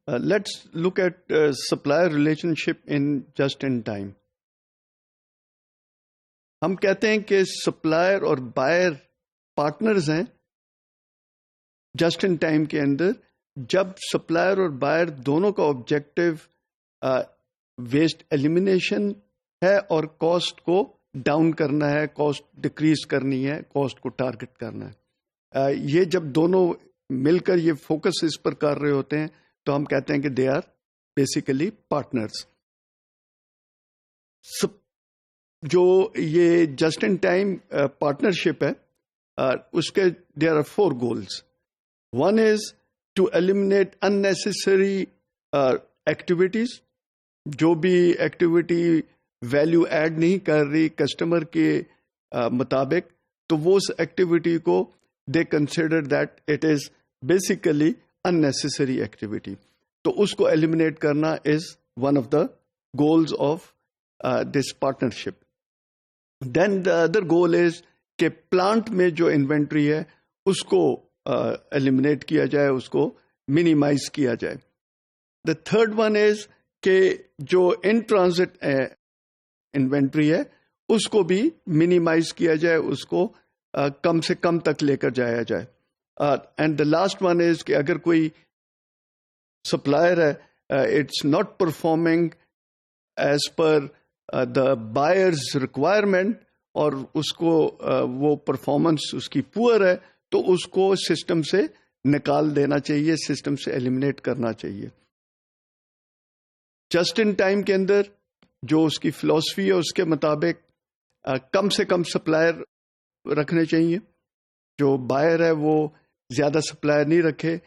Let's look at supplier relationship in just in time. ہم کہتے ہیں کہ سپلائر اور بائر پارٹنرز ہیں جسٹ ان ٹائم کے اندر، جب سپلائر اور بائر دونوں کا آبجیکٹو ویسٹ ایلیمینیشن ہے اور کاسٹ کو ڈاؤن کرنا ہے، کاسٹ ڈکریز کرنی ہے، کاسٹ کو ٹارگٹ کرنا ہے. یہ جب دونوں مل کر یہ فوکس اس پر کر رہے ہوتے ہیں تو ہم کہتے ہیں کہ دے آر بیسیکلی پارٹنرز. جو یہ جسٹ ان ٹائم پارٹنرشپ ہے، اس کے there are 4 goals. One is to eliminate unnecessary activities. جو بھی ایکٹیویٹی ویلیو ایڈ نہیں کر رہی کسٹمر کے مطابق، تو وہ اس ایکٹیویٹی کو they consider that it is basically unnecessary activity. تو اس کو ایلیمینیٹ کرنا is one of the goals of this partnership. Then the other goal is کہ پلانٹ میں جو انوینٹری ہے اس کو ایلیمینیٹ کیا جائے، اس کو منیمائز کیا جائے. دا تھرڈ ون از کہ جو ان ٹرانزٹ انوینٹری ہے اس کو بھی منیمائز کیا جائے، اس کو کم سے کم تک لے کر جایا جائے. And the last one is کہ اگر کوئی سپلائر ہے it's not performing as per the buyer's requirement اور اس کو وہ پرفارمنس اس کی پور ہے، تو اس کو سسٹم سے نکال دینا چاہیے، سسٹم سے ایلیمینیٹ کرنا چاہیے. جسٹ ان ٹائم کے اندر جو اس کی فلاسفی ہے اس کے مطابق کم سے کم سپلائر رکھنے چاہیے. جو بائر ہے وہ زیادہ سپلائر نہیں رکھے،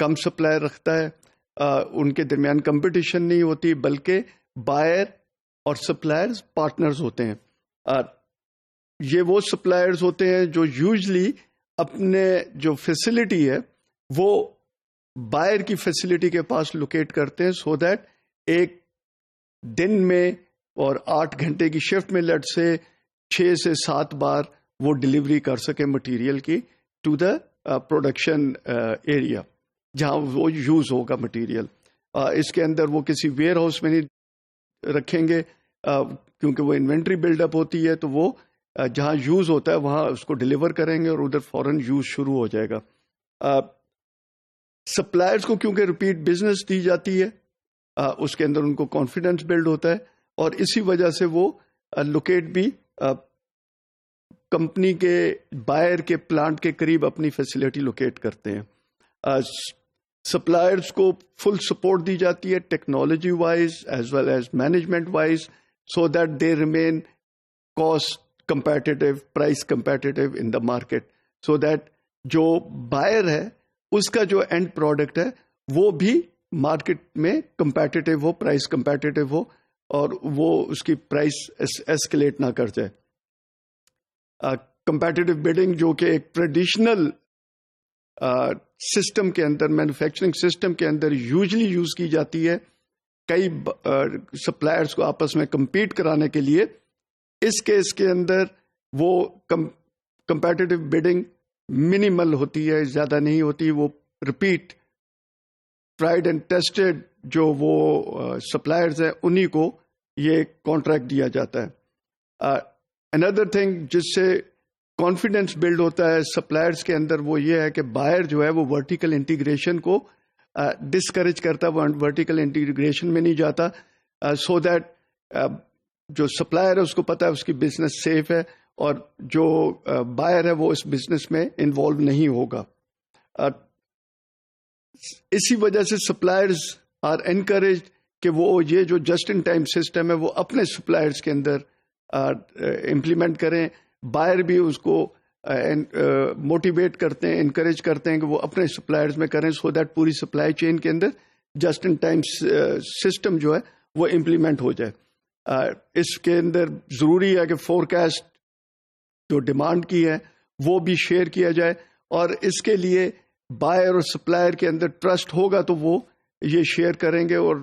کم سپلائر رکھتا ہے. ان کے درمیان کمپٹیشن نہیں ہوتی، بلکہ بائر اور سپلائرز پارٹنرز ہوتے ہیں. یہ وہ سپلائرز ہوتے ہیں جو یوزلی اپنے جو فیسلٹی ہے وہ بائر کی فیسلٹی کے پاس لوکیٹ کرتے ہیں، سو دیٹ ایک دن میں اور 8 گھنٹے کی شفٹ میں لٹ سے 6 سے 7 بار وہ ڈلیوری کر سکے مٹیریل کی ٹو دا پروڈکشن ایریا جہاں وہ یوز ہوگا مٹیریل. اس کے اندر وہ کسی ویئر ہاؤس میں نہیں رکھیں گے کیونکہ وہ انوینٹری بلڈ اپ ہوتی ہے، تو وہ جہاں یوز ہوتا ہے وہاں اس کو ڈلیور کریں گے اور ادھر فوراً یوز شروع ہو جائے گا. سپلائرز کو کیونکہ ریپیٹ بزنس دی جاتی ہے، اس کے اندر ان کو کانفیڈنس بلڈ ہوتا ہے، اور اسی وجہ سے وہ لوکیٹ بھی کمپنی کے بائر کے پلانٹ کے قریب اپنی فیسلٹی لوکیٹ کرتے ہیں. سپلائرز کو فل سپورٹ دی جاتی ہے technology wise as well as management wise, so that they remain cost competitive, price competitive in the market, so that جو بائر ہے اس کا جو اینڈ پروڈکٹ ہے وہ بھی مارکیٹ میں کمپیٹیٹیو ہو، پرائس کمپیٹیٹیو ہو، اور وہ اس کی پرائس ایسکلیٹ نہ کر جائے. کمپیٹیٹیو بڈنگ جو کہ ایک ٹریڈیشنل سسٹم کے اندر، مینوفیکچرنگ سسٹم کے اندر یوزلی یوز کی جاتی ہے کئی سپلائرز کو آپس میں کمپیٹ کرانے کے لیے. اس کیس کے اندر وہ کمپیٹیٹیو بڈنگ منیمل ہوتی ہے، زیادہ نہیں ہوتی. وہ ریپیٹ ٹرائیڈ اینڈ ٹیسٹڈ جو وہ سپلائرز ہیں انہی کو یہ کانٹریکٹ دیا جاتا ہے. اندر تھنگ جس سے کانفیڈنس بلڈ ہوتا ہے سپلائرز کے اندر وہ یہ ہے کہ بائر جو ہے وہ ورٹیکل انٹیگریشن کو ڈسکریج کرتا ہے، وہ ورٹیکل انٹیگریشن میں نہیں جاتا، سو دیٹ جو سپلائر ہے اس کو پتا ہے اس کی بزنس سیف ہے، اور جو بائر ہے وہ اس بزنس میں انوالو نہیں ہوگا. اسی وجہ سے سپلائرز آر انکریجڈ کہ وہ یہ جو جسٹ ان ٹائم سسٹم ہے وہ اپنے سپلائرز کے اندر امپلیمنٹ کریں. بائر بھی اس کو موٹیویٹ کرتے ہیں، انکریج کرتے ہیں کہ وہ اپنے سپلائرز میں کریں، سو دیٹ پوری سپلائی چین کے اندر جسٹ ان ٹائم سسٹم جو ہے وہ امپلیمنٹ ہو جائے. اس کے اندر ضروری ہے کہ فورکاسٹ جو ڈیمانڈ کی ہے وہ بھی شیئر کیا جائے، اور اس کے لیے بائر اور سپلائر کے اندر ٹرسٹ ہوگا تو وہ یہ شیئر کریں گے، اور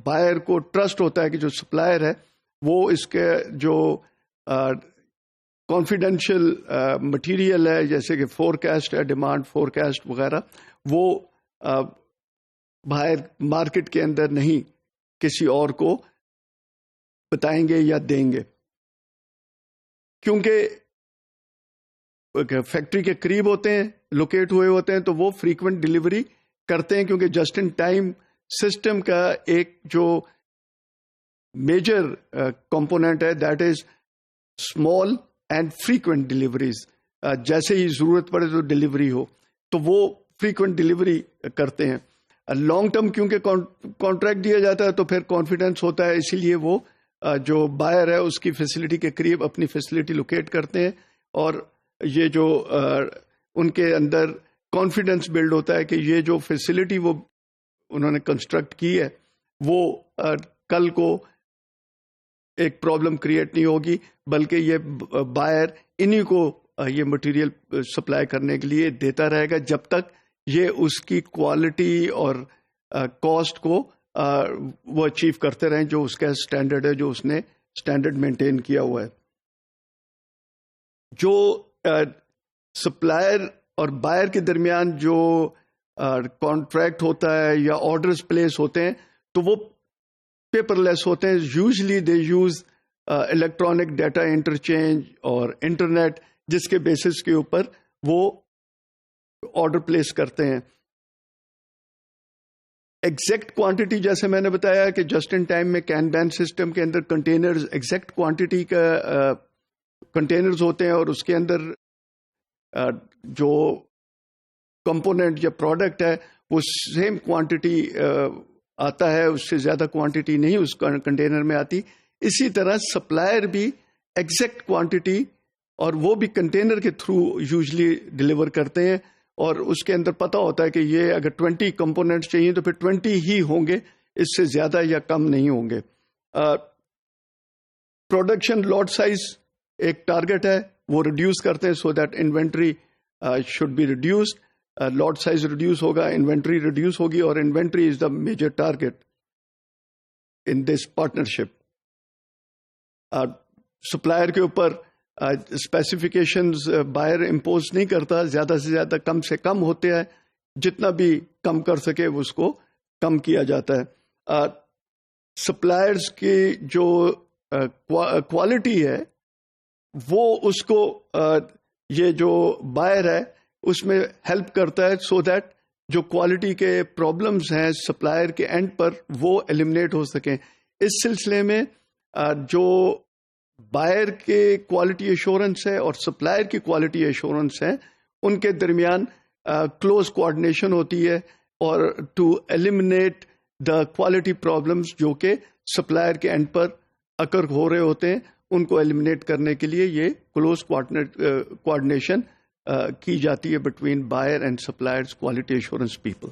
بائر کو ٹرسٹ ہوتا ہے کہ جو سپلائر ہے وہ اس کے جو کانفیڈینشیل مٹیریل ہے جیسے کہ فورکاسٹ ہے، ڈیمانڈ فورکاسٹ وغیرہ، وہ باہر مارکیٹ کے اندر نہیں کسی اور کو بتائیں گے یا دیں گے، کیونکہ فیکٹری کے قریب ہوتے ہیں، لوکیٹ ہوئے ہوتے ہیں، تو وہ فریکوینٹ ڈلیوری کرتے ہیں، کیونکہ جسٹ ان ٹائم سسٹم کا ایک جو میجر کمپوننٹ ہے that is small and frequent deliveries. جیسے ہی ضرورت پڑے تو ڈلیوری ہو، تو وہ فریکوینٹ ڈلیوری کرتے ہیں. لانگ ٹرم کیونکہ کانٹریکٹ دیا جاتا ہے تو پھر کانفیڈنس ہوتا ہے، اسی لیے وہ جو بائر ہے اس کی فیسلٹی کے قریب اپنی فیسلٹی لوکیٹ کرتے ہیں، اور یہ جو ان کے اندر کانفیڈنس بلڈ ہوتا ہے کہ یہ جو فیسلٹی وہ انہوں نے کنسٹرکٹ کی ہے وہ کل کو ایک پرابلم کریٹ نہیں ہوگی، بلکہ یہ بائر انہی کو یہ مٹیریل سپلائی کرنے کے لیے دیتا رہے گا جب تک یہ اس کی کوالٹی اور کاسٹ کو وہ اچیو کرتے رہیں جو اس کا اسٹینڈرڈ ہے، جو اس نے اسٹینڈرڈ مینٹین کیا ہوا ہے. جو سپلائر اور بائر کے درمیان جو کانٹریکٹ ہوتا ہے یا آرڈرز پلیس ہوتے ہیں تو وہ پیپر لیس ہوتے ہیں. Usually they use electronic data interchange اور انٹرنیٹ، جس کے بیسس کے اوپر وہ آرڈر پلیس کرتے ہیں. ایگزیکٹ کوانٹٹی جیسے میں نے بتایا کہ جسٹ ان ٹائم میں کین بین سسٹم کے اندر کنٹینرز ایگزیکٹ کوانٹٹی کا کنٹینرز ہوتے ہیں، اور اس کے اندر جو کمپوننٹ یا پروڈکٹ ہے وہ سیم کوانٹٹی آتا ہے، اس سے زیادہ کوانٹٹی نہیں اس کنٹینر میں آتی. اسی طرح سپلائر بھی ایگزیکٹ کوانٹٹی اور وہ بھی کنٹینر کے تھرو یوزلی ڈلیور کرتے ہیں، اور اس کے اندر پتہ ہوتا ہے کہ یہ اگر 20 کمپوننٹس چاہیے تو پھر 20 ہی ہوں گے، اس سے زیادہ یا کم نہیں ہوں گے. پروڈکشن لاٹ سائز ایک ٹارگٹ ہے، وہ ریڈیوس کرتے ہیں so that inventory should be reduced. Lot size reduce ہوگا، انوینٹری ریڈیوس ہوگی، اور inventory is the major target in this partnership. Supplier کے اوپر اسپیسیفکیشنز بائر امپوز نہیں کرتا، زیادہ سے زیادہ کم سے کم ہوتے ہیں، جتنا بھی کم کر سکے اس کو کم کیا جاتا ہے. سپلائرز کی جو کوالٹی ہے وہ اس کو یہ جو بائر ہے اس میں ہیلپ کرتا ہے سو دیٹ جو کوالٹی کے پرابلمز ہیں سپلائر کے اینڈ پر وہ ایلیمنیٹ ہو سکیں. اس سلسلے میں جو بائر کے کوالٹی ایشورنس ہے اور سپلائر کی کوالٹی ایشورنس ہے ان کے درمیان کلوز کوآرڈینیشن ہوتی ہے، اور to eliminate the quality problems جو کہ سپلائر کے اینڈ پر اکر ہو رہے ہوتے ہیں ان کو ایلیمنیٹ کرنے کے لیے یہ کلوز کوآرڈینیشن کی جاتی ہے between buyer and suppliers quality assurance people.